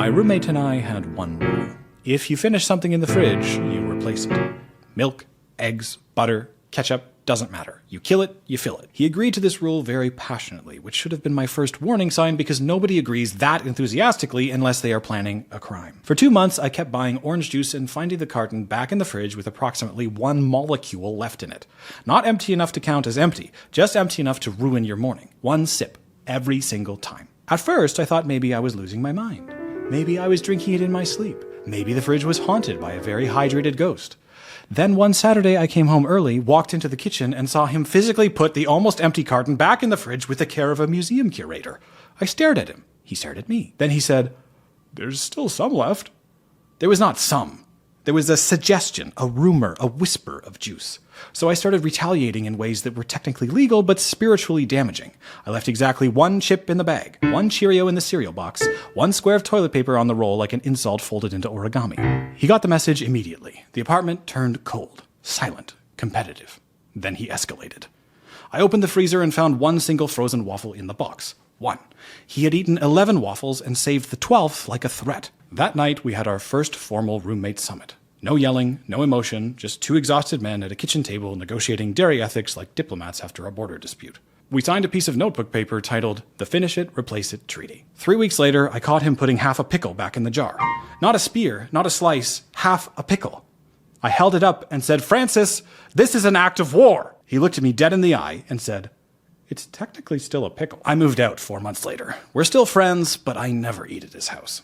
My roommate and I had one rule. If you finish something in the fridge, you replace it. Milk, eggs, butter, ketchup, doesn't matter. You kill it, you fill it. He agreed to this rule very passionately, which should have been my first warning sign because nobody agrees that enthusiastically unless they are planning a crime. For 2 months, I kept buying orange juice and finding the carton back in the fridge with approximately 1 molecule left in it. Not empty enough to count as empty, just empty enough to ruin your morning. 1 sip, every single time. At first, I thought maybe I was losing my mind. Maybe I was drinking it in my sleep. Maybe the fridge was haunted by a very hydrated ghost. Then one Saturday I came home early, walked into the kitchen, and saw him physically put the almost empty carton back in the fridge with the care of a museum curator. I stared at him. He stared at me. Then he said, "There's still some left." There was not some. There was a suggestion, a rumor, a whisper of juice. So I started retaliating in ways that were technically legal but spiritually damaging. I left exactly 1 chip in the bag, 1 Cheerio in the cereal box, 1 square of toilet paper on the roll like an insult folded into origami. He got the message immediately. The apartment turned cold, silent, competitive. Then he escalated. I opened the freezer and found 1 single frozen waffle in the box. 1. He had eaten 11 waffles and saved the 12th like a threat. That night, we had our first formal roommate summit. No yelling, no emotion, just 2 exhausted men at a kitchen table negotiating dairy ethics like diplomats after a border dispute. We signed a piece of notebook paper titled the Finish It, Replace It Treaty. 3 weeks later, I caught him putting half a pickle back in the jar. Not a spear, not a slice, half a pickle. I held it up and said, "Francis, this is an act of war." He looked at me dead in the eye and said, "It's technically still a pickle." I moved out 4 months later. We're still friends, but I never eat at his house.